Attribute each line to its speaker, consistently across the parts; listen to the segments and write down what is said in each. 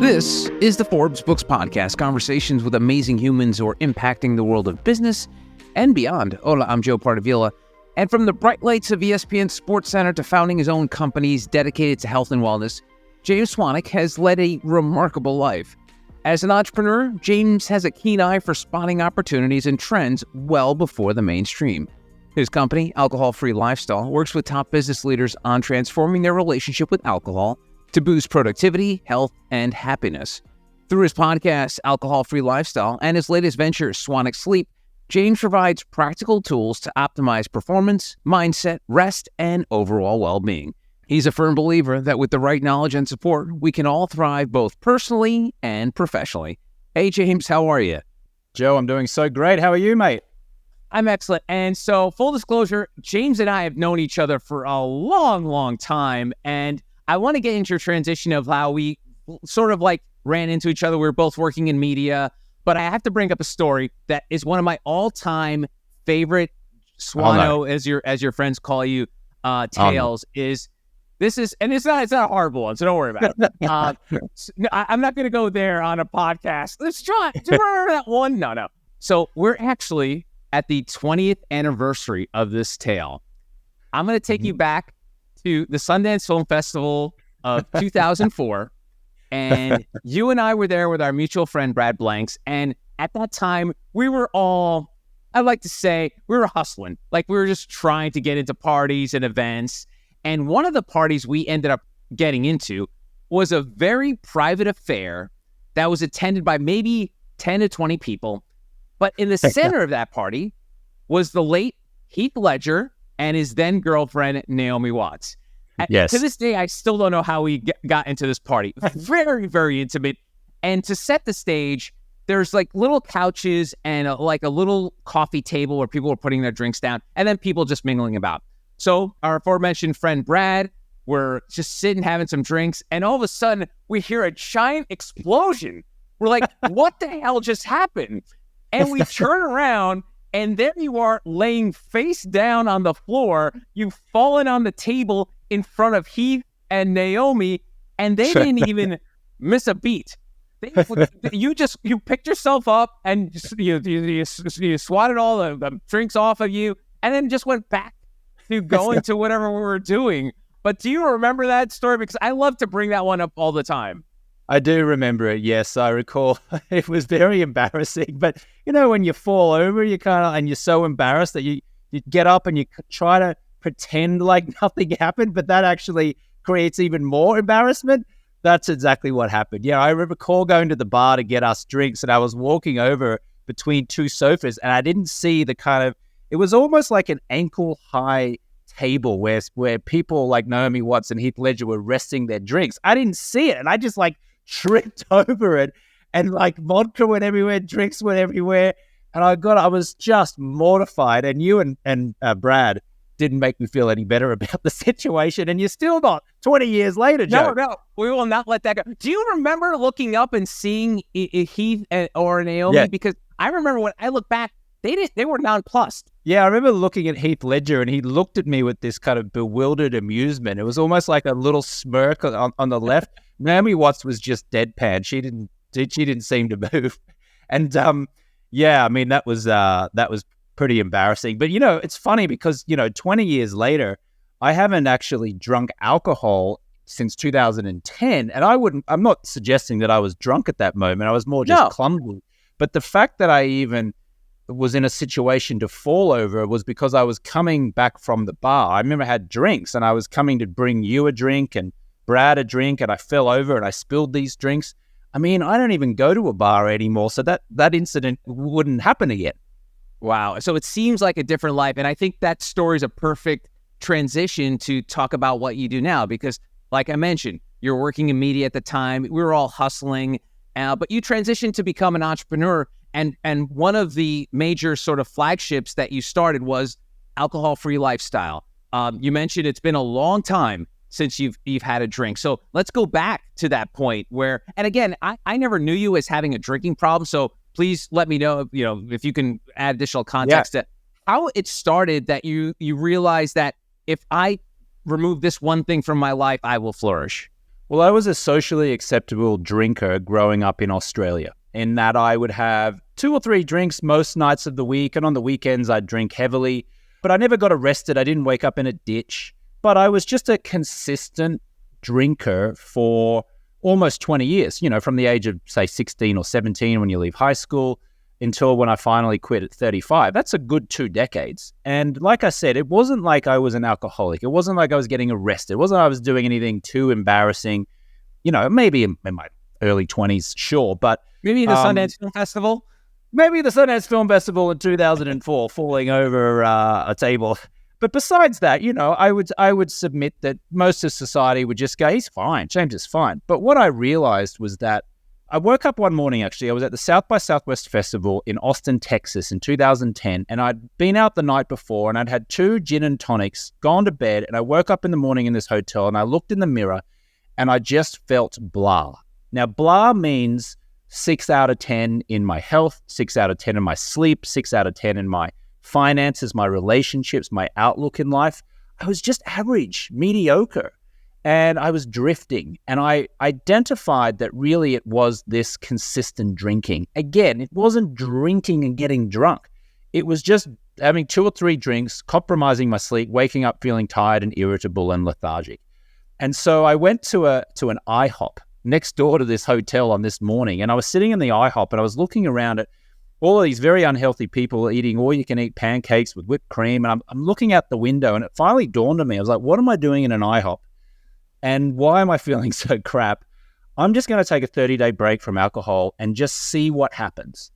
Speaker 1: This is the Forbes Books Podcast, conversations with amazing humans who are impacting the world of business and beyond. Hola, I'm Joe Pardavila, and from the bright lights of ESPN Sports Center to founding his own companies dedicated to health and wellness, James Swanwick has led a remarkable life. As an entrepreneur, James has a keen eye for spotting opportunities and trends well before the mainstream. His company, Alcohol-Free Lifestyle, works with top business leaders on transforming their relationship with alcohol to boost productivity, health, and happiness. Through his podcast, Alcohol-Free Lifestyle, and his latest venture, Swanwick Sleep, James provides practical tools to optimize performance, mindset, rest, and overall well-being. He's a firm believer that with the right knowledge and support, we can all thrive both personally and professionally. Hey, James, how are you?
Speaker 2: Joe, I'm doing so great. How are you, mate?
Speaker 1: I'm excellent. And so, full disclosure, James and I have known each other for a long, long time, and I want to get into your transition of how we sort of like ran into each other. We were both working in media, but I have to bring up a story that is one of my all-time favorite Swano, as your friends call you, tales. It's not a horrible one, so don't worry about it. I'm not going to go there on a podcast. Let's try. Do you remember that one? No. So we're actually at the 20th anniversary of this tale. I'm going to take you back to the Sundance Film Festival of 2004, and you and I were there with our mutual friend Brad Blanks, and at that time we were all, I'd like to say, we were hustling. Like, we were just trying to get into parties and events, and one of the parties we ended up getting into was a very private affair that was attended by maybe 10 to 20 people, but in the center of that party was the late Heath Ledger and his then girlfriend, Naomi Watts.
Speaker 2: Yes.
Speaker 1: To this day, I still don't know how we got into this party. Very, very intimate. And to set the stage, there's like little couches and a little coffee table where people were putting their drinks down, and then people just mingling about. So our aforementioned friend Brad, we're just sitting having some drinks, and all of a sudden we hear a giant explosion. We're like, what the hell just happened? And we turn around, and there you are laying face down on the floor. You've fallen on the table in front of Heath and Naomi, and they didn't even miss a beat. You picked yourself up, and you swatted all the drinks off of you, and then just went back to going to whatever we were doing. But do you remember that story? Because I love to bring that one up all the time.
Speaker 2: I do remember it. Yes, I recall. It was very embarrassing. But, when you fall over, and you're so embarrassed that you get up and you try to pretend like nothing happened, but that actually creates even more embarrassment. That's exactly what happened. Yeah, I recall going to the bar to get us drinks, and I was walking over between two sofas, and I didn't see it was almost like an ankle-high table where people like Naomi Watts and Heath Ledger were resting their drinks. I didn't see it, and I just tripped over it, and vodka went everywhere, drinks went everywhere, and I was just mortified. And you and Brad didn't make me feel any better about the situation, and you're still not 20 years later, Joe.
Speaker 1: No, we will not let that go. Do you remember looking up and seeing Heath or Naomi? Yeah. Because I remember when I look back, they were nonplussed.
Speaker 2: Yeah, I remember looking at Heath Ledger, and he looked at me with this kind of bewildered amusement. It was almost like a little smirk on the left. Naomi Watts was just deadpan. She didn't seem to move. And that was pretty embarrassing. But it's funny because 20 years later, I haven't actually drunk alcohol since 2010, and I'm not suggesting that I was drunk at that moment. I was more just clumsy. But the fact that I even was in a situation to fall over was because I was coming back from the bar. I remember I had drinks, and I was coming to bring you a drink and Brad a drink, and I fell over and I spilled these drinks. I mean, I don't even go to a bar anymore, so that incident wouldn't happen again.
Speaker 1: Wow. So it seems like a different life, and I think that story is a perfect transition to talk about what you do now, because like I mentioned, you're working in media at the time. We were all hustling, but you transitioned to become an entrepreneur. And one of the major sort of flagships that you started was Alcohol-Free Lifestyle. You mentioned it's been a long time since you've had a drink. So let's go back to that point where, and again, I never knew you as having a drinking problem. So please let me know, if you can add additional context to how it started that you realized that if I remove this one thing from my life, I will flourish.
Speaker 2: Well, I was a socially acceptable drinker growing up in Australia, in that I would have 2 or 3 drinks most nights of the week, and on the weekends I'd drink heavily. But I never got arrested. I didn't wake up in a ditch. But I was just a consistent drinker for almost 20 years, from the age of, say, 16 or 17 when you leave high school until when I finally quit at 35. That's a good 2 decades. And like I said, it wasn't like I was an alcoholic. It wasn't like I was getting arrested. It wasn't like I was doing anything too embarrassing. Maybe in my early 20s, sure. But
Speaker 1: maybe the Sundance Film Festival?
Speaker 2: Maybe the Sundance Film Festival in 2004, falling over a table. But besides that, I would submit that most of society would just go, he's fine, James is fine. But what I realized was that I woke up one morning, actually. I was at the South by Southwest Festival in Austin, Texas in 2010, and I'd been out the night before, and I'd had 2 gin and tonics, gone to bed, and I woke up in the morning in this hotel, and I looked in the mirror, and I just felt blah. Now, blah means 6 out of 10 in my health, 6 out of 10 in my sleep, 6 out of 10 in my finances, my relationships, my outlook in life. I was just average, mediocre. And I was drifting, and I identified that really it was this consistent drinking. Again, it wasn't drinking and getting drunk. It was just having 2 or 3 drinks, compromising my sleep, waking up feeling tired and irritable and lethargic. And so I went to an IHOP next door to this hotel on this morning, and I was sitting in the IHOP, and I was looking around at all of these very unhealthy people eating all-you-can-eat pancakes with whipped cream, and I'm looking out the window, and it finally dawned on me. I was like, what am I doing in an IHOP? And why am I feeling so crap? I'm just going to take a 30-day break from alcohol and just see what happens.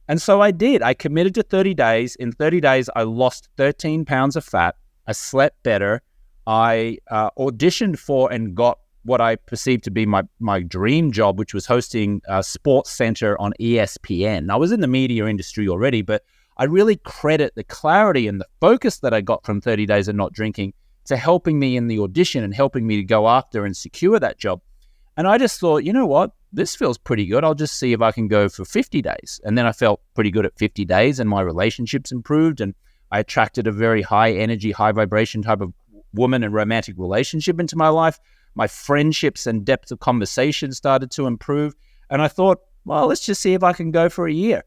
Speaker 2: And so I did. I committed to 30 days. In 30 days, I lost 13 pounds of fat. I slept better. I auditioned for and got what I perceived to be my dream job, which was hosting Sports Center on ESPN. I was in the media industry already, but I really credit the clarity and the focus that I got from 30 days of not drinking to helping me in the audition and helping me to go after and secure that job. And I just thought, you know what? This feels pretty good. I'll just see if I can go for 50 days. And then I felt pretty good at 50 days, and my relationships improved, and I attracted a very high energy, high vibration type of woman and romantic relationship into my life. My friendships and depth of conversation started to improve. And I thought, well, let's just see if I can go for a year.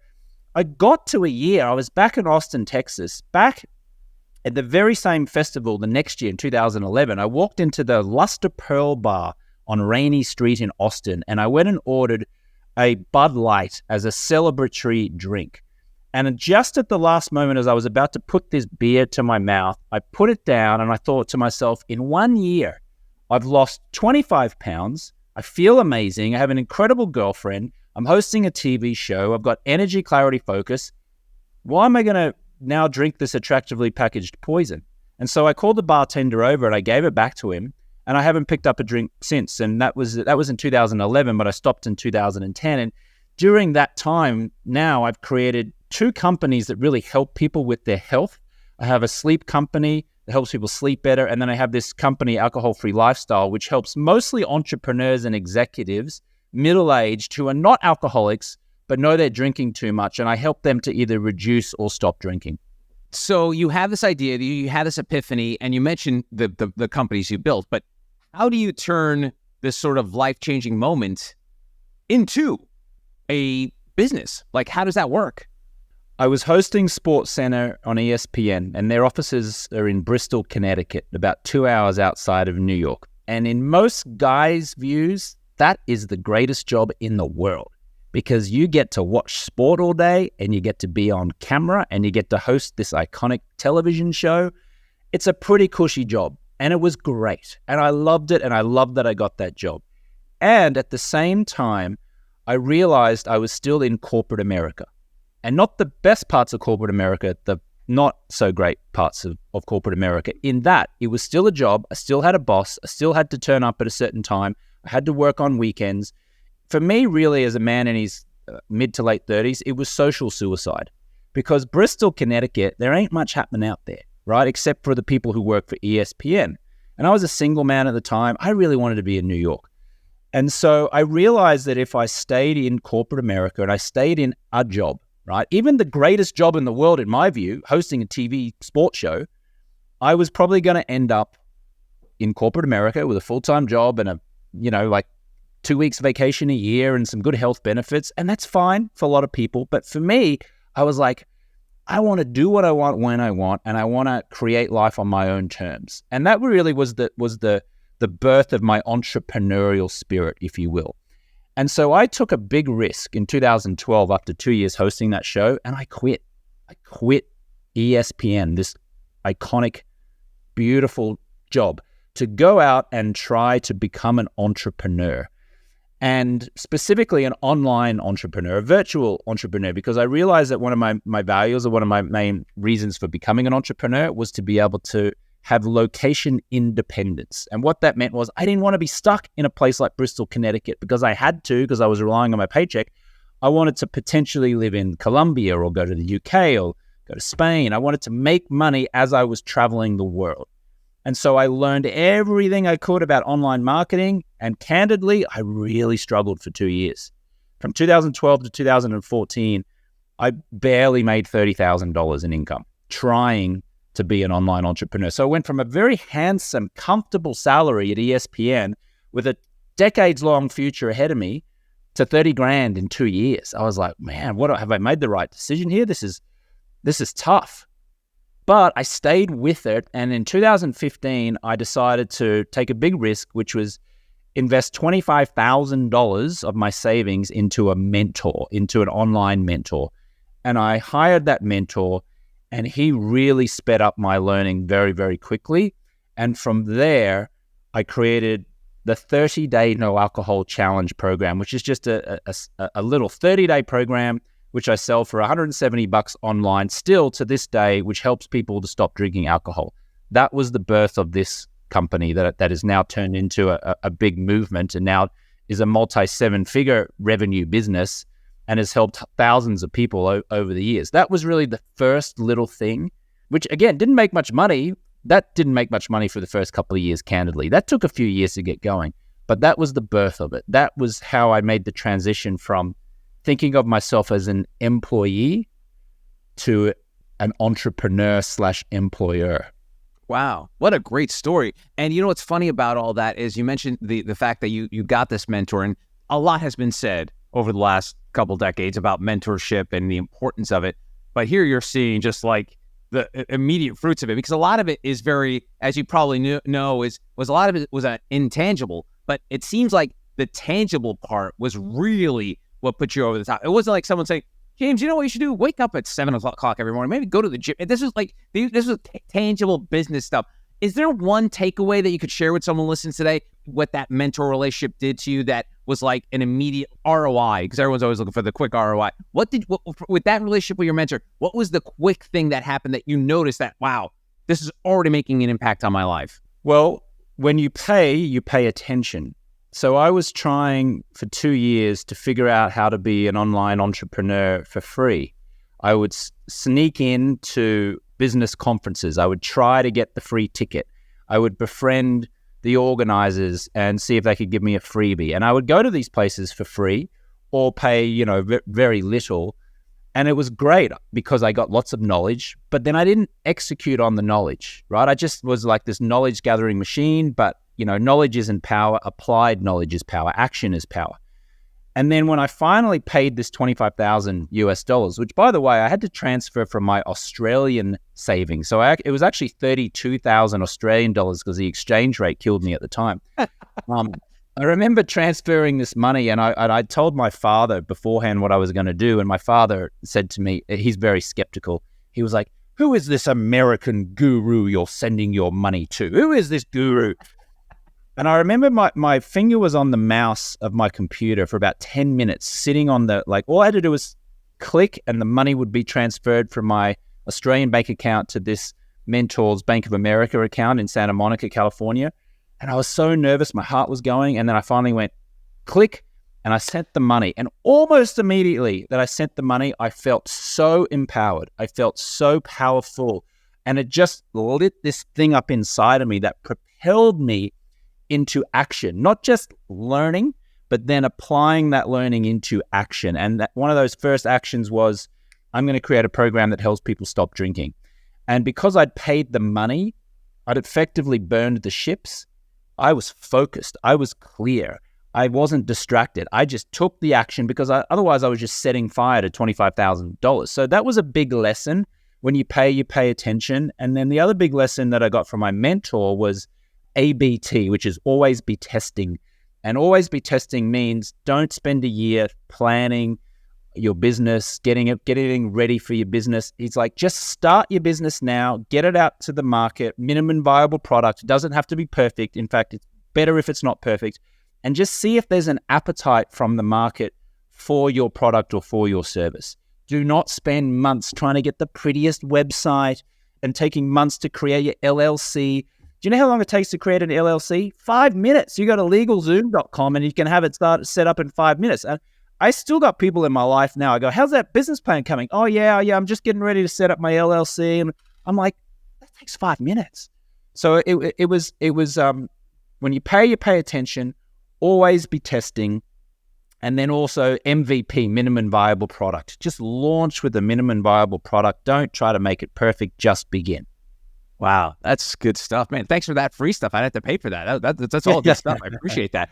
Speaker 2: I got to a year. I was back in Austin, Texas, back at the very same festival the next year in 2011. I walked into the Luster Pearl Bar on Rainey Street in Austin, and I went and ordered a Bud Light as a celebratory drink. And just at the last moment, as I was about to put this beer to my mouth, I put it down, and I thought to myself, in 1 year, I've lost 25 pounds. I feel amazing. I have an incredible girlfriend. I'm hosting a TV show. I've got energy, clarity, focus. Why am I going to now drink this attractively packaged poison? And so I called the bartender over and I gave it back to him, and I haven't picked up a drink since. And that was in 2011, but I stopped in 2010. And during that time, now I've created 2 companies that really help people with their health. I have a sleep company that helps people sleep better, and then I have this company, Alcohol Free Lifestyle, which helps mostly entrepreneurs and executives, middle-aged, who are not alcoholics but know they're drinking too much, and I help them to either reduce or stop drinking.
Speaker 1: So you have this idea, you had this epiphany, and you mentioned the companies you built, but how do you turn this sort of life-changing moment into a business? Like, how does that work?
Speaker 2: I was hosting Sports Center on ESPN, and their offices are in Bristol, Connecticut, about 2 hours outside of New York. And in most guys' views, that is the greatest job in the world, because you get to watch sport all day, and you get to be on camera, and you get to host this iconic television show. It's a pretty cushy job, and it was great. And I loved it, and I loved that I got that job. And at the same time, I realized I was still in corporate America. And not the best parts of corporate America, the not so great parts of corporate America, in that it was still a job. I still had a boss. I still had to turn up at a certain time. I had to work on weekends. For me, really, as a man in his mid to late 30s, it was social suicide, because Bristol, Connecticut, there ain't much happening out there, right? Except for the people who work for ESPN. And I was a single man at the time. I really wanted to be in New York. And so I realized that if I stayed in corporate America and I stayed in a job, right, even the greatest job in the world, in my view, hosting a TV sports show, I was probably going to end up in corporate America with a full-time job and a like 2 weeks vacation a year and some good health benefits. And that's fine for a lot of people. But for me, I was like, I want to do what I want when I want, and I want to create life on my own terms. And that really was the birth of my entrepreneurial spirit, if you will. And so I took a big risk in 2012 after 2 years hosting that show, and I quit. I quit ESPN, this iconic, beautiful job, to go out and try to become an entrepreneur. And specifically an online entrepreneur, a virtual entrepreneur, because I realized that one of my values, or one of my main reasons for becoming an entrepreneur, was to be able to have location independence. And what that meant was I didn't want to be stuck in a place like Bristol, Connecticut, because I had to, because I was relying on my paycheck. I wanted to potentially live in Colombia or go to the UK or go to Spain. I wanted to make money as I was traveling the world. And so I learned everything I could about online marketing. And candidly, I really struggled for 2 years. From 2012 to 2014, I barely made $30,000 in income trying to be an online entrepreneur. So I went from a very handsome, comfortable salary at ESPN with a decades-long future ahead of me to 30 grand in 2 years. I was like, man, have I made the right decision here? This is tough. But I stayed with it. And in 2015, I decided to take a big risk, which was invest $25,000 of my savings into a mentor, into an online mentor. And I hired that mentor, and he really sped up my learning very, very quickly. And from there, I created the 30-day no alcohol challenge program, which is just a little 30-day program which I sell for $170 online still to this day, which helps people to stop drinking alcohol. That was the birth of this company that has now turned into a big movement, and now is a multi-7-figure revenue business and has helped thousands of people over the years. That was really the first little thing, which again, didn't make much money. That didn't make much money for the first couple of years, candidly. That took a few years to get going, but that was the birth of it. That was how I made the transition from thinking of myself as an employee to an entrepreneur / employer.
Speaker 1: Wow, what a great story. And you know what's funny about all that is you mentioned the fact that you got this mentor, and a lot has been said over the last couple decades about mentorship and the importance of it. But here you're seeing just like the immediate fruits of it, because a lot of it is very, as you probably know, was a lot of it was intangible, but it seems like the tangible part was really what put you over the top. It wasn't like someone saying, James, you know what you should do? Wake up at 7 o'clock every morning. Maybe go to the gym. This is tangible business stuff. Is there one takeaway that you could share with someone listening today, what that mentor relationship did to you that was like an immediate ROI? Because everyone's always looking for the quick ROI. With that relationship with your mentor, what was the quick thing that happened that you noticed that, wow, this is already making an impact on my life?
Speaker 2: Well, when you pay attention. So I was trying for 2 years to figure out how to be an online entrepreneur for free. I would sneak into business conferences. I would try to get the free ticket. I would befriend the organizers and see if they could give me a freebie. And I would go to these places for free or pay, very little. And it was great because I got lots of knowledge, but then I didn't execute on the knowledge, right? I just was like this knowledge gathering machine, but knowledge isn't power. Applied knowledge is power. Action is power. And then when I finally paid this $25,000, which by the way, I had to transfer from my Australian savings. So it was actually 32,000 Australian dollars because the exchange rate killed me at the time. I remember transferring this money, and I told my father beforehand what I was going to do. And my father said to me, he's very skeptical. He was like, "Who is this American guru you're sending your money to? Who is this guru?" And I remember my finger was on the mouse of my computer for about 10 minutes, sitting on all I had to do was click and the money would be transferred from my Australian bank account to this mentor's Bank of America account in Santa Monica, California. And I was so nervous, my heart was going. And then I finally went click and I sent the money. And almost immediately that I sent the money, I felt so empowered. I felt so powerful. And it just lit this thing up inside of me that propelled me into action, not just learning, but then applying that learning into action. And one of those first actions was, I'm going to create a program that helps people stop drinking. And because I'd paid the money, I'd effectively burned the ships. I was focused. I was clear. I wasn't distracted. I just took the action because otherwise I was just setting fire to $25,000. So that was a big lesson. When you pay attention. And then the other big lesson that I got from my mentor was ABT, which is always be testing. And always be testing means don't spend a year planning your business, getting ready for your business. It's like, just start your business now, get it out to the market, minimum viable product. It doesn't have to be perfect. In fact, it's better if it's not perfect. And just see if there's an appetite from the market for your product or for your service. Do not spend months trying to get the prettiest website and taking months to create your LLC. Do you know how long it takes to create an LLC? 5 minutes. You go to LegalZoom.com and you can have it set up in 5 minutes. And I still got people in my life now. I go, how's that business plan coming? Oh, yeah, I'm just getting ready to set up my LLC. And I'm like, that takes 5 minutes. So it was when you pay attention, always be testing. And then also MVP, minimum viable product. Just launch with a minimum viable product. Don't try to make it perfect. Just begin.
Speaker 1: Wow, that's good stuff, man. Thanks for that free stuff. I'd have to pay for that. That's all good stuff. I appreciate that.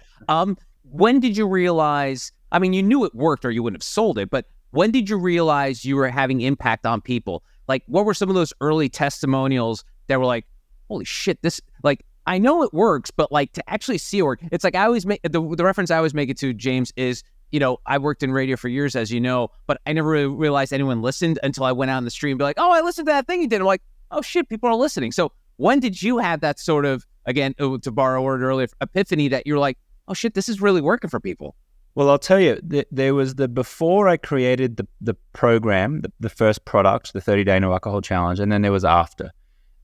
Speaker 1: When did you realize, I mean, you knew it worked or you wouldn't have sold it, but when did you realize you were having impact on people? Like, what were some of those early testimonials that were like, holy shit, this, like, I know it works, but like to actually see it work, it's like I always make the reference I always make it to, James, is, you know, I worked in radio for years, as you know, but I never really realized anyone listened until I went out on the street and be like, oh, I listened to that thing you did. I'm like, oh shit, people are listening. So when did you have that sort of, again, to borrow a word earlier, epiphany that you're like, oh shit, this is really working for people?
Speaker 2: Well, I'll tell you, there was before I created the program, the first product, the 30-day no alcohol challenge, and then there was after.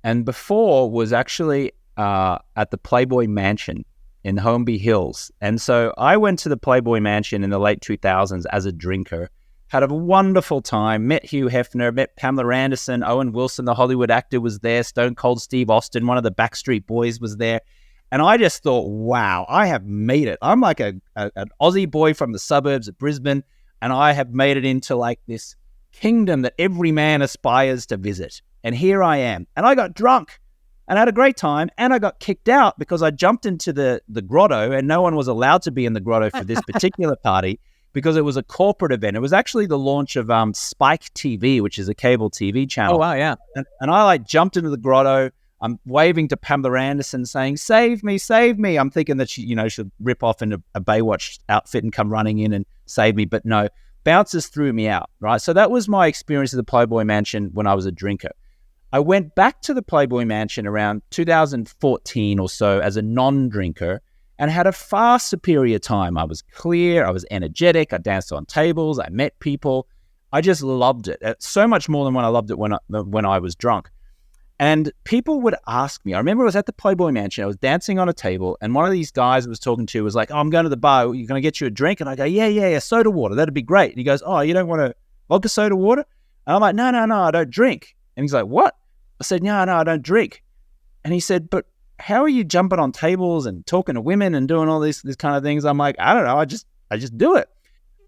Speaker 2: And before was actually at the Playboy Mansion in Holmby Hills. And so I went to the Playboy Mansion in the late 2000s as a drinker, had a wonderful time, met Hugh Hefner, met Pamela Anderson, Owen Wilson, the Hollywood actor, was there, Stone Cold Steve Austin, one of the Backstreet Boys was there. And I just thought, wow, I have made it. I'm like an Aussie boy from the suburbs of Brisbane, and I have made it into like this kingdom that every man aspires to visit. And here I am. And I got drunk and had a great time, and I got kicked out because I jumped into the grotto, and no one was allowed to be in the grotto for this particular party because it was a corporate event. It was actually the launch of Spike TV, which is a cable TV channel.
Speaker 1: Oh, wow, yeah.
Speaker 2: And I like jumped into the grotto. I'm waving to Pamela Anderson saying, save me, save me. I'm thinking that she, should rip off in a Baywatch outfit and come running in and save me. But no, bouncers threw me out, right? So that was my experience at the Playboy Mansion when I was a drinker. I went back to the Playboy Mansion around 2014 or so as a non-drinker and had a far superior time. I was clear, I was energetic, I danced on tables, I met people. I just loved it. So much more than when I loved it when I was drunk. And people would ask me, I remember I was at the Playboy Mansion, I was dancing on a table, and one of these guys I was talking to was like, oh, I'm going to the bar, you're going to get you a drink? And I go, yeah, soda water, that'd be great. And he goes, oh, you don't want a vodka soda water? And I'm like, no, I don't drink. And he's like, what? I said, no, I don't drink. And he said, but how are you jumping on tables and talking to women and doing all these kind of things? I'm like, I don't know, I just do it.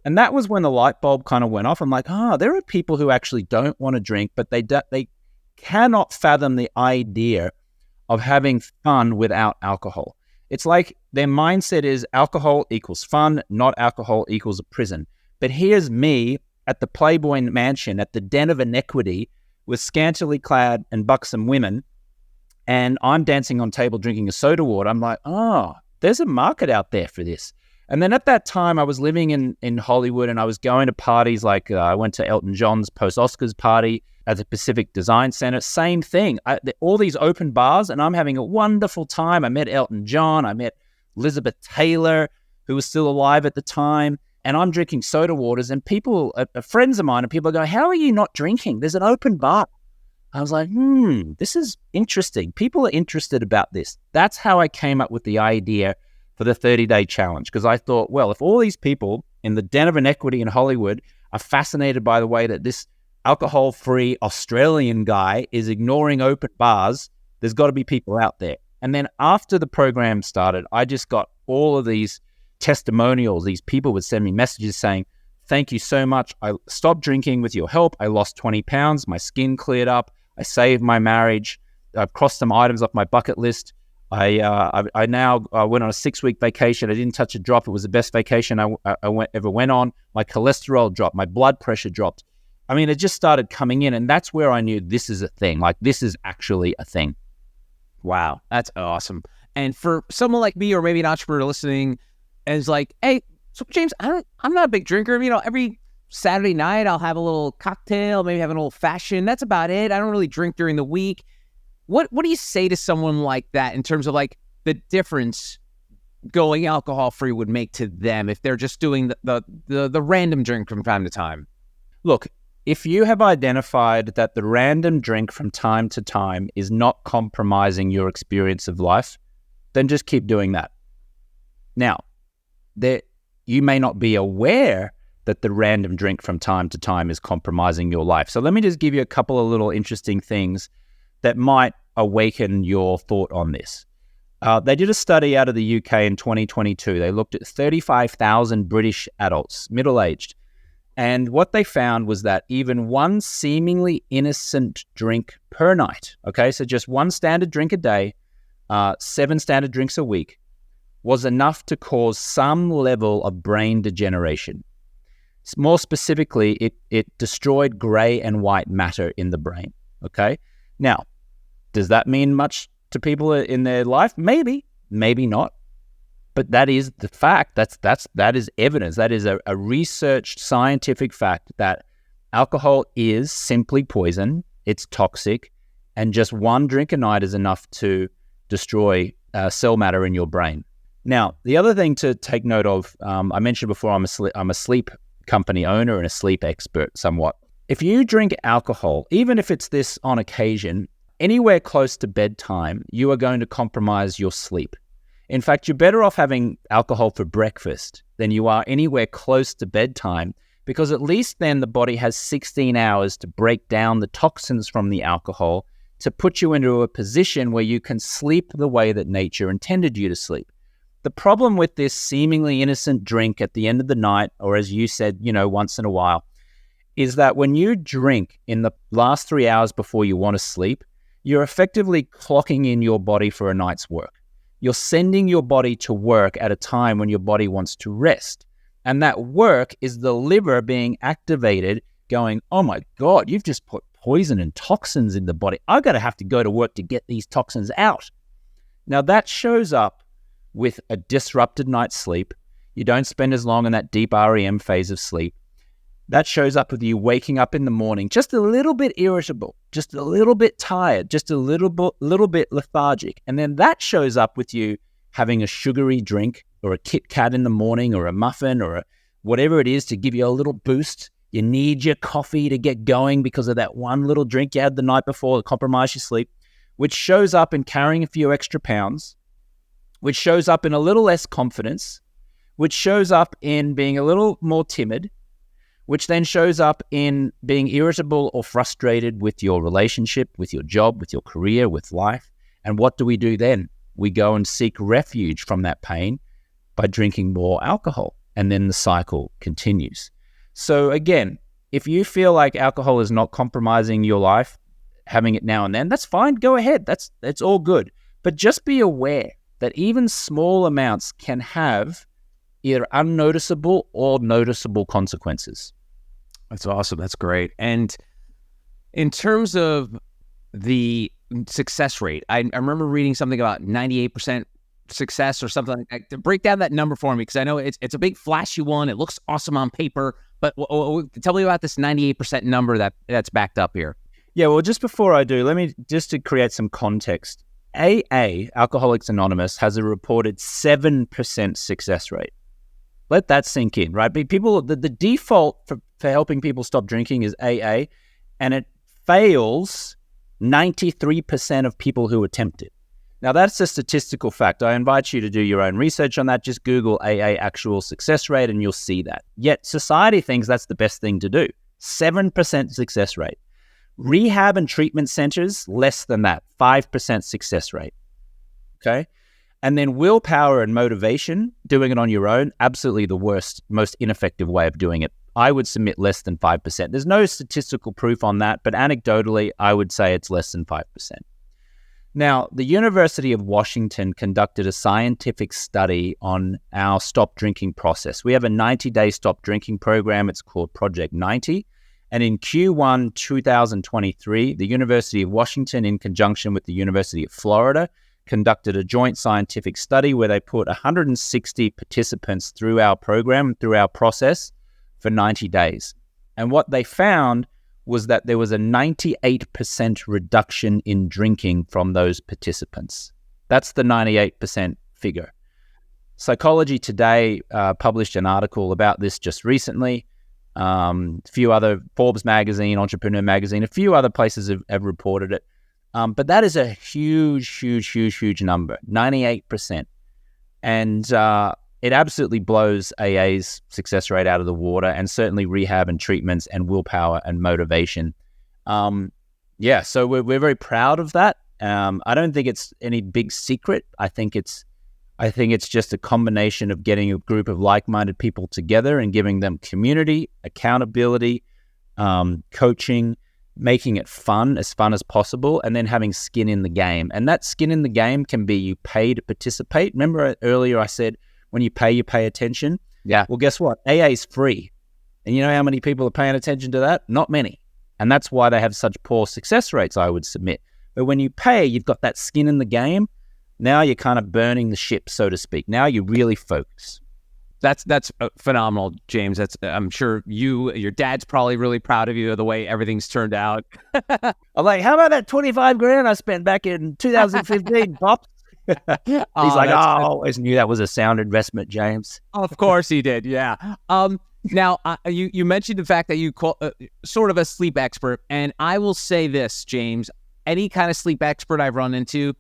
Speaker 2: And that was when the light bulb kind of went off. I'm like, there are people who actually don't want to drink, but they cannot fathom the idea of having fun without alcohol. It's like their mindset is alcohol equals fun, not alcohol equals a prison. But here's me at the Playboy Mansion, at the den of inequity, with scantily clad and buxom women, and I'm dancing on table drinking a soda water. I'm like, there's a market out there for this. And then at that time, I was living in Hollywood, and I was going to parties like I went to Elton John's post-Oscars party at the Pacific Design Center. Same thing. All these open bars, and I'm having a wonderful time. I met Elton John. I met Elizabeth Taylor, who was still alive at the time. And I'm drinking soda waters, and people, friends of mine, and people go, how are you not drinking? There's an open bar. I was like, this is interesting. People are interested about this. That's how I came up with the idea for the 30-day challenge, because I thought, well, if all these people in the den of inequity in Hollywood are fascinated by the way that this alcohol-free Australian guy is ignoring open bars, there's got to be people out there. And then after the program started, I just got all of these testimonials. These people would send me messages saying, thank you so much. I stopped drinking with your help. I lost 20 pounds. My skin cleared up. I saved my marriage. I've crossed some items off my bucket list. I now went on a 6-week vacation. I didn't touch a drop. It was the best vacation I ever went on. My cholesterol dropped. My blood pressure dropped. I mean, it just started coming in, and that's where I knew this is a thing. Like, this is actually a thing.
Speaker 1: Wow, that's awesome. And for someone like me, or maybe an entrepreneur listening, is like, hey, so James, I'm not a big drinker. You know, every Saturday night I'll have a little cocktail, maybe have an old fashioned. That's about it. I don't really drink during the week. What do you say to someone like that in terms of like the difference going alcohol free would make to them if they're just doing the random drink from time to time?
Speaker 2: Look, if you have identified that the random drink from time to time is not compromising your experience of life, then just keep doing that. Now, you may not be aware that the random drink from time to time is compromising your life. So let me just give you a couple of little interesting things that might awaken your thought on this. They did a study out of the UK in 2022. They looked at 35,000 British adults, middle-aged. And what they found was that even one seemingly innocent drink per night, okay, so just one standard drink a day, 7 standard drinks a week, was enough to cause some level of brain degeneration. More specifically, it destroyed gray and white matter in the brain, okay? Now, does that mean much to people in their life? Maybe, maybe not. But that is the fact. That is evidence. That is a researched scientific fact that alcohol is simply poison. It's toxic, and just one drink a night is enough to destroy cell matter in your brain. Now, the other thing to take note of, I mentioned before, I'm a sleep company owner and a sleep expert somewhat. If you drink alcohol, even if it's this on occasion, anywhere close to bedtime, you are going to compromise your sleep. In fact, you're better off having alcohol for breakfast than you are anywhere close to bedtime, because at least then the body has 16 hours to break down the toxins from the alcohol to put you into a position where you can sleep the way that nature intended you to sleep. The problem with this seemingly innocent drink at the end of the night, or as you said, once in a while, is that when you drink in the last 3 hours before you want to sleep, you're effectively clocking in your body for a night's work. You're sending your body to work at a time when your body wants to rest. And that work is the liver being activated, going, oh my God, you've just put poison and toxins in the body. I've got to have to go to work to get these toxins out. Now that shows up with a disrupted night's sleep. You don't spend as long in that deep REM phase of sleep. That shows up with you waking up in the morning just a little bit irritable, just a little bit tired, just a little bit lethargic. And then that shows up with you having a sugary drink or a Kit Kat in the morning or a muffin or whatever it is to give you a little boost. You need your coffee to get going because of that one little drink you had the night before to compromise your sleep, which shows up in carrying a few extra pounds, which shows up in a little less confidence, which shows up in being a little more timid, which then shows up in being irritable or frustrated with your relationship, with your job, with your career, with life. And what do we do then? We go and seek refuge from that pain by drinking more alcohol, and then the cycle continues. So again, if you feel like alcohol is not compromising your life, having it now and then, that's fine, go ahead, that's all good. But just be aware that even small amounts can have either unnoticeable or noticeable consequences.
Speaker 1: That's awesome. That's great. And in terms of the success rate, I remember reading something about 98% success or something like that. To break down that number for me, because I know it's a big flashy one. It looks awesome on paper, but tell me about this 98% number that's backed up here.
Speaker 2: Yeah, well, just before I do, let me just to create some context. AA, Alcoholics Anonymous, has a reported 7% success rate. Let that sink in, right? People, the default for helping people stop drinking is AA, and it fails 93% of people who attempt it. Now, that's a statistical fact. I invite you to do your own research on that. Just Google AA actual success rate, and you'll see that. Yet society thinks that's the best thing to do. 7% success rate. Rehab and treatment centers, less than that, 5% success rate. Okay? And then willpower and motivation, doing it on your own, absolutely the worst, most ineffective way of doing it. I would submit less than 5%. There's no statistical proof on that, but anecdotally, I would say it's less than 5%. Now, the University of Washington conducted a scientific study on our stop drinking process. We have a 90-day stop drinking program. It's called Project 90. And in Q1 2023, the University of Washington, in conjunction with the University of Florida, conducted a joint scientific study where they put 160 participants through our program, through our process for 90 days. And what they found was that there was a 98% reduction in drinking from those participants. That's the 98% figure. Psychology Today published an article about this just recently. A few other, Forbes magazine, Entrepreneur magazine, a few other places have reported it. But that is a huge number, 98%. And it absolutely blows AA's success rate out of the water, and certainly rehab and treatments and willpower and motivation. So we're very proud of that. I don't think it's any big secret. I think it's just a combination of getting a group of like-minded people together and giving them community, accountability, coaching, making it fun as possible, and then having skin in the game. And that skin in the game can be you pay to participate. Remember earlier I said, when you pay attention?
Speaker 1: Yeah.
Speaker 2: Well, guess what? AA is free. And you know how many people are paying attention to that? Not many. And that's why they have such poor success rates, I would submit. But when you pay, you've got that skin in the game. Now you're kind of burning the ship, so to speak. Now you really focus.
Speaker 1: That's phenomenal, James. I'm sure your dad's probably really proud of you of the way everything's turned out.
Speaker 2: I'm like, how about that 25 grand I spent back in 2015, Pops? He's like, I always knew that was a sound investment, James.
Speaker 1: Of course he did, yeah. Now, you mentioned the fact that you call sort of a sleep expert, and I will say this, James, any kind of sleep expert I've run into,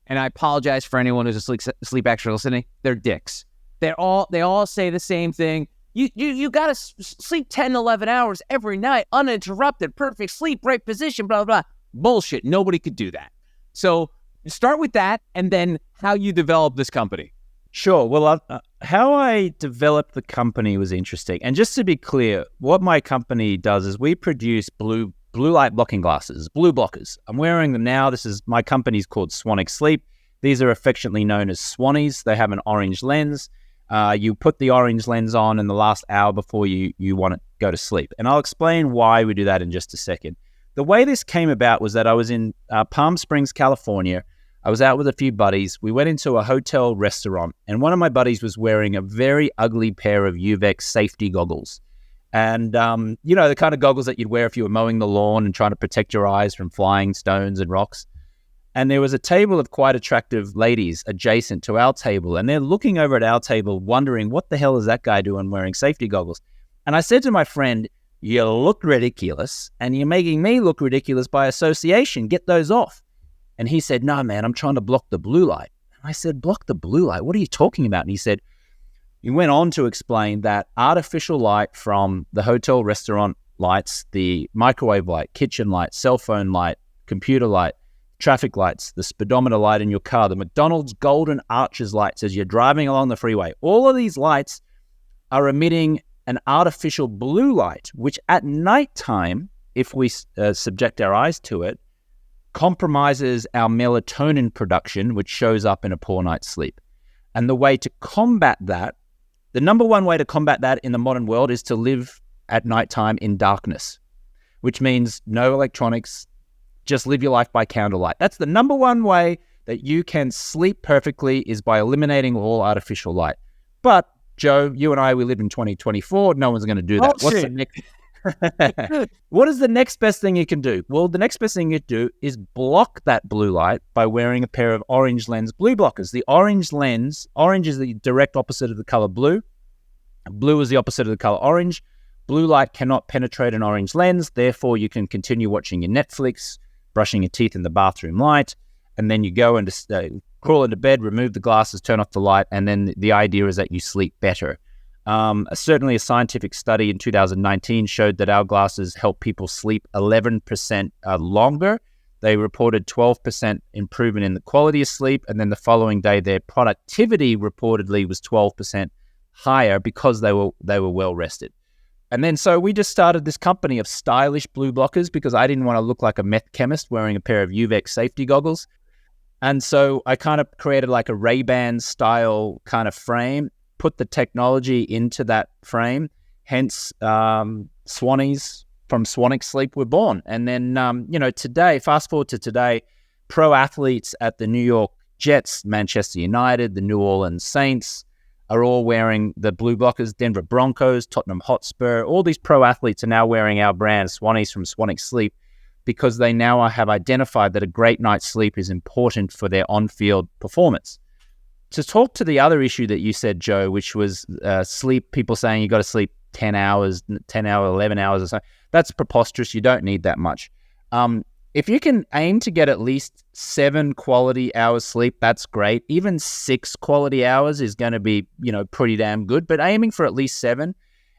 Speaker 1: and I apologize for anyone who's a sleep expert listening, they're dicks. They all say the same thing. You got to sleep 10, 11 hours every night, uninterrupted, perfect sleep, right position, blah, blah, blah. Bullshit. Nobody could do that. So start with that, and then how you develop this company.
Speaker 2: Sure. Well, how I developed the company was interesting. And just to be clear, what my company does is we produce blue light blocking glasses, blue blockers. I'm wearing them now. My company's called Swanwick Sleep. These are affectionately known as Swannies. They have an orange lens. You put the orange lens on in the last hour before you want to go to sleep. And I'll explain why we do that in just a second. The way this came about was that I was in Palm Springs, California. I was out with a few buddies. We went into a hotel restaurant, and one of my buddies was wearing a very ugly pair of Uvex safety goggles. And, the kind of goggles that you'd wear if you were mowing the lawn and trying to protect your eyes from flying stones and rocks. And there was a table of quite attractive ladies adjacent to our table, and they're looking over at our table wondering, what the hell is that guy doing wearing safety goggles? And I said to my friend, you look ridiculous, and you're making me look ridiculous by association. Get those off. And he said, no, man, I'm trying to block the blue light. And I said, block the blue light? What are you talking about? And he went on to explain that artificial light from the hotel restaurant lights, the microwave light, kitchen light, cell phone light, computer light, traffic lights, the speedometer light in your car, the McDonald's golden arches lights as you're driving along the freeway, all of these lights are emitting an artificial blue light, which at nighttime, if we subject our eyes to it, compromises our melatonin production, which shows up in a poor night's sleep. And the way to combat that, the number one way to combat that in the modern world is to live at nighttime in darkness, which means no electronics, just live your life by candlelight. That's the number one way that you can sleep perfectly, is by eliminating all artificial light. But Joe, you and I, we live in 2024. No one's going to do that. What's the next? What is the next best thing you can do? Well, the next best thing you do is block that blue light by wearing a pair of orange lens blue blockers. The orange lens, orange is the direct opposite of the color blue. Blue is the opposite of the color orange. Blue light cannot penetrate an orange lens. Therefore, you can continue watching your Netflix, brushing your teeth in the bathroom light, and then you go and crawl into bed, remove the glasses, turn off the light, and then the idea is that you sleep better. Certainly a scientific study in 2019 showed that our glasses help people sleep 11% longer. They reported 12% improvement in the quality of sleep, and then the following day their productivity reportedly was 12% higher because they were well rested. And then so we just started this company of stylish blue blockers because I didn't want to look like a meth chemist wearing a pair of Uvex safety goggles. And so I kind of created like a Ray-Ban style kind of frame, put the technology into that frame. Hence, Swannies from Swanwick Sleep were born. And then, today, fast forward to today, pro athletes at the New York Jets, Manchester United, the New Orleans Saints are all wearing the blue blockers, Denver Broncos, Tottenham Hotspur. All these pro athletes are now wearing our brand, Swannies from Swanwick Sleep, because they now have identified that a great night's sleep is important for their on-field performance. To talk to the other issue that you said, Joe, which was sleep, people saying you got to sleep 10 hours, 11 hours or so, that's preposterous. You don't need that much. If you can aim to get at least 7 quality hours sleep, that's great. Even 6 quality hours is going to be, pretty damn good, but aiming for at least 7.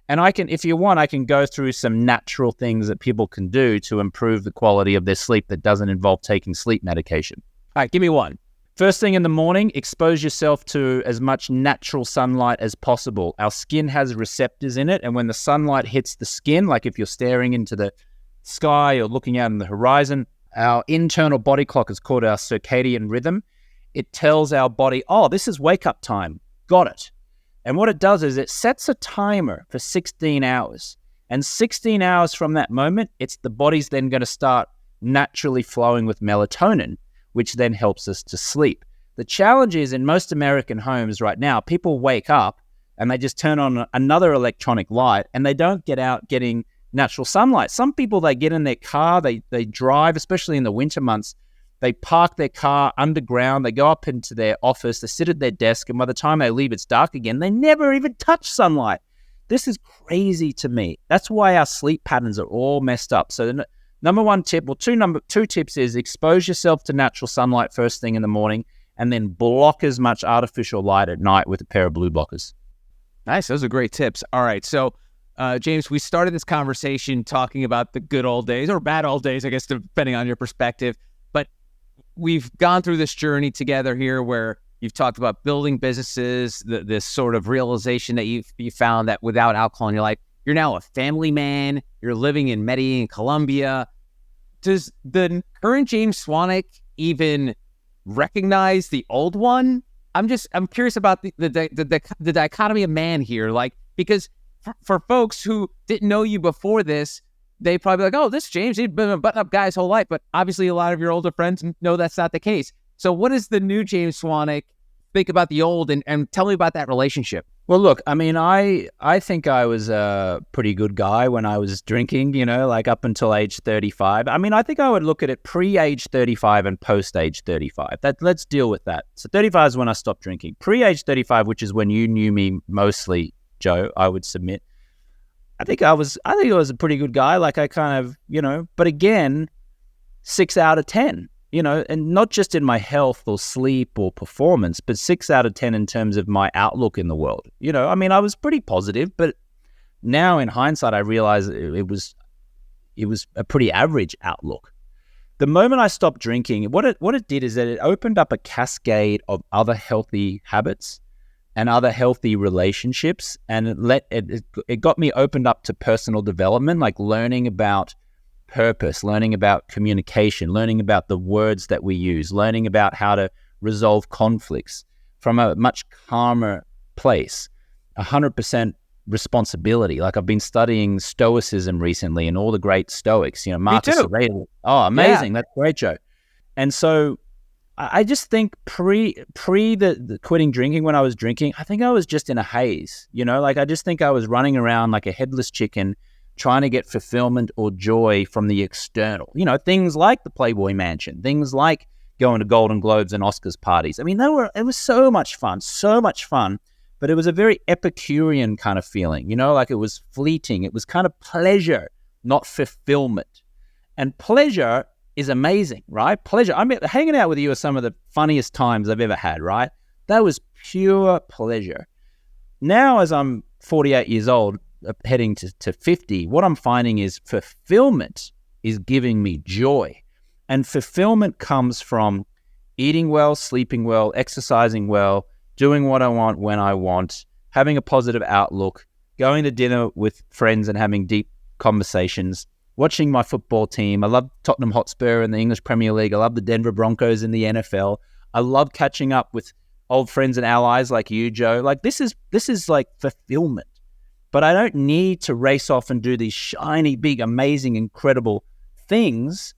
Speaker 2: And if you want, I can go through some natural things that people can do to improve the quality of their sleep that doesn't involve taking sleep medication.
Speaker 1: All right, give me one.
Speaker 2: First thing in the morning, expose yourself to as much natural sunlight as possible. Our skin has receptors in it, and when the sunlight hits the skin, like if you're staring into the sky or looking out on the horizon, our internal body clock is called our circadian rhythm. It tells our body, oh, this is wake up time. Got it. And what it does is it sets a timer for 16 hours. And 16 hours from that moment, the body's then going to start naturally flowing with melatonin, which then helps us to sleep. The challenge is in most American homes right now, people wake up and they just turn on another electronic light and they don't get out getting natural sunlight. Some people, they get in their car, they drive, especially in the winter months, they park their car underground, they go up into their office, they sit at their desk, and by the time they leave, it's dark again. They never even touch sunlight. This is crazy to me. That's why our sleep patterns are all messed up. So the number one tip, two tips is expose yourself to natural sunlight first thing in the morning, and then block as much artificial light at night with a pair of blue blockers.
Speaker 1: Nice. Those are great tips. All right. So, James, we started this conversation talking about the good old days, or bad old days, I guess, depending on your perspective. But we've gone through this journey together here where you've talked about building businesses, this sort of realization that you found that without alcohol in your life, you're now a family man, you're living in Medellin, Colombia. Does the current James Swanwick even recognize the old one? I'm curious about the dichotomy of man here, like, because for folks who didn't know you before this, they probably like, oh, this James, he'd been a button-up guy his whole life. But obviously a lot of your older friends know that's not the case. So what does the new James Swanwick think about the old, and tell me about that relationship?
Speaker 2: Well, look, I mean, I think I was a pretty good guy when I was drinking, like up until age 35. I mean, I think I would look at it pre-age 35 and post-age 35. Let's deal with that. So 35 is when I stopped drinking. Pre-age 35, which is when you knew me mostly, Joe, I would submit. I think I was a pretty good guy. Like I kind of, but again, 6 out of 10. And not just in my health or sleep or performance, but 6 out of 10 in terms of my outlook in the world. I mean, I was pretty positive, but now in hindsight, I realize it was a pretty average outlook. The moment I stopped drinking, what it did is that it opened up a cascade of other healthy habits and other healthy relationships, and it got me opened up to personal development, like learning about purpose, learning about communication, learning about the words that we use, learning about how to resolve conflicts from a much calmer place, 100% responsibility. Like I've been studying Stoicism recently and all the great Stoics, Marcus Aurelius. Oh, amazing. Yeah. That's great, Joe. And so I just think pre the quitting drinking, when I was drinking, I think I was just in a haze, like I just think I was running around like a headless chicken, trying to get fulfillment or joy from the external, things like the Playboy Mansion, things like going to Golden Globes and Oscars parties. I mean, it was so much fun, but it was a very Epicurean kind of feeling, like it was fleeting. It was kind of pleasure, not fulfillment. And pleasure is amazing, right? Pleasure. I mean, hanging out with you are some of the funniest times I've ever had, right? That was pure pleasure. Now, as I'm 48 years old, heading to 50, what I'm finding is fulfillment is giving me joy. And fulfillment comes from eating well, sleeping well, exercising well, doing what I want when I want, having a positive outlook, going to dinner with friends and having deep conversations. watching my football team. I love Tottenham Hotspur in the English Premier League. I love the Denver Broncos in the NFL. I love catching up with old friends and allies like you, Joe. Like this is like fulfillment. But I don't need to race off and do these shiny, big, amazing, incredible things.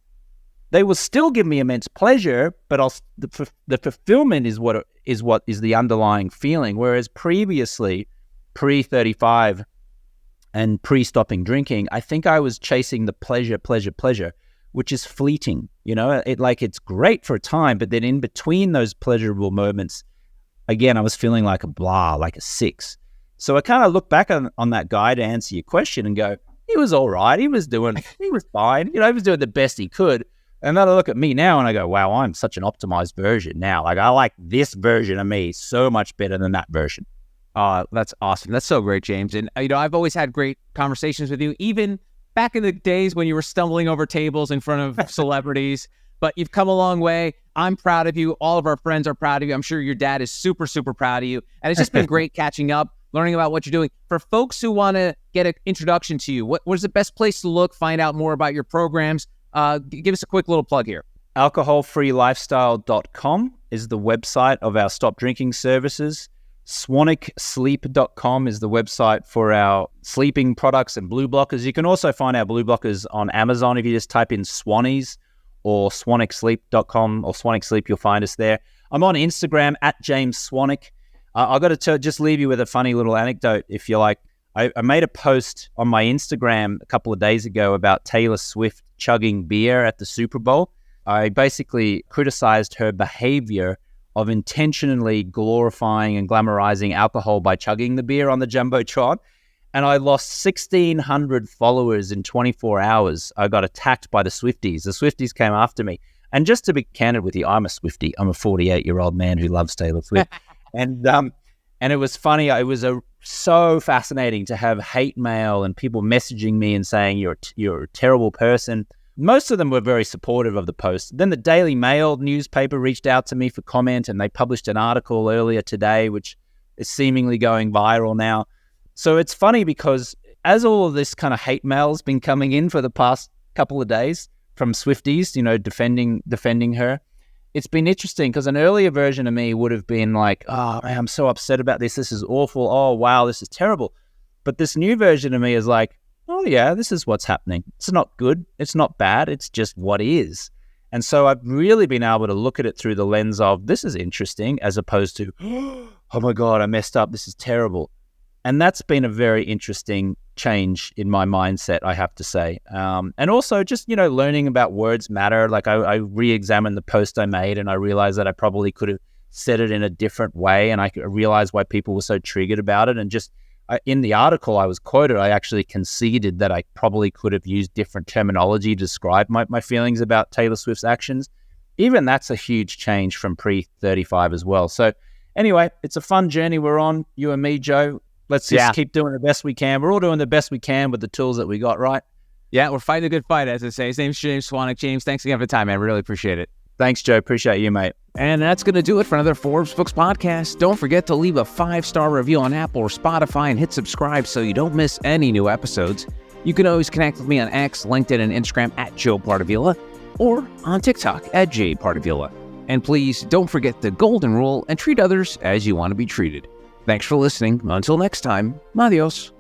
Speaker 2: They will still give me immense pleasure, but the fulfillment is what is the underlying feeling. Whereas previously, pre-35 and pre-stopping drinking, I think I was chasing the pleasure, which is fleeting. You know, it's great for a time, but then in between those pleasurable moments, again, I was feeling like a blah, like a 6. So I kind of look back on that guy to answer your question and go, he was all right. He was fine. You know, he was doing the best he could. And then I look at me now and I go, wow, I'm such an optimized version now. Like I like this version of me so much better than that version.
Speaker 1: That's awesome. That's so great, James. And, you know, I've always had great conversations with you, even back in the days when you were stumbling over tables in front of celebrities. But you've come a long way. I'm proud of you. All of our friends are proud of you. I'm sure your dad is super, super proud of you. And it's just been great catching up, learning about what you're doing. For folks who want to get an introduction to you, what is the best place to look, find out more about your programs? Give us a quick little plug here.
Speaker 2: Alcoholfreelifestyle.com is the website of our stop drinking services. SwanwickSleep.com is the website for our sleeping products and blue blockers. You can also find our blue blockers on Amazon. If you just type in Swannies or SwanwickSleep.com or Swanwick Sleep, you'll find us there. I'm on Instagram at James Swanwick. I've got to just leave you with a funny little anecdote, if you like. I made a post on my Instagram a couple of days ago about Taylor Swift chugging beer at the Super Bowl. I basically criticized her behavior of intentionally glorifying and glamorizing alcohol by chugging the beer on the Jumbotron. And I lost 1,600 followers in 24 hours. I got attacked by the Swifties. The Swifties came after me. And just to be candid with you, I'm a Swiftie. I'm a 48-year-old man who loves Taylor Swift. And it was funny. It was so fascinating to have hate mail and people messaging me and saying, you're a terrible person. Most of them were very supportive of the post. Then the Daily Mail newspaper reached out to me for comment, and they published an article earlier today, which is seemingly going viral now. So it's funny because as all of this kind of hate mail has been coming in for the past couple of days from Swifties, you know, defending her, it's been interesting because an earlier version of me would have been like, oh, man, I'm so upset about this. This is awful. Oh, wow, this is terrible. But this new version of me is like, oh, yeah, this is what's happening. It's not good. It's not bad. It's just what is. And so I've really been able to look at it through the lens of this is interesting as opposed to, oh, my God, I messed up. This is terrible. And that's been a very interesting change in my mindset, I have to say. And also just, you know, learning about words matter. Like I re-examined the post I made and I realized that I probably could have said it in a different way. And I realized why people were so triggered about it. And just in the article I was quoted, I actually conceded that I probably could have used different terminology to describe my feelings about Taylor Swift's actions. Even that's a huge change from pre-35 as well. So anyway, it's a fun journey we're on, you and me, Joe. Let's just keep doing the best we can. We're all doing the best we can with the tools that we got, right?
Speaker 1: Yeah, we're fighting a good fight, as I say. His name's James Swanwick. James, thanks again for the time, man. Really appreciate it.
Speaker 2: Thanks, Joe. Appreciate you, mate.
Speaker 1: And that's going to do it for another Forbes Books podcast. Don't forget to leave a 5-star review on Apple or Spotify and hit subscribe so you don't miss any new episodes. You can always connect with me on X, LinkedIn, and Instagram at Joe Pardavila or on TikTok at J Pardavila. And please don't forget the golden rule and treat others as you want to be treated. Thanks for listening. Until next time, adios.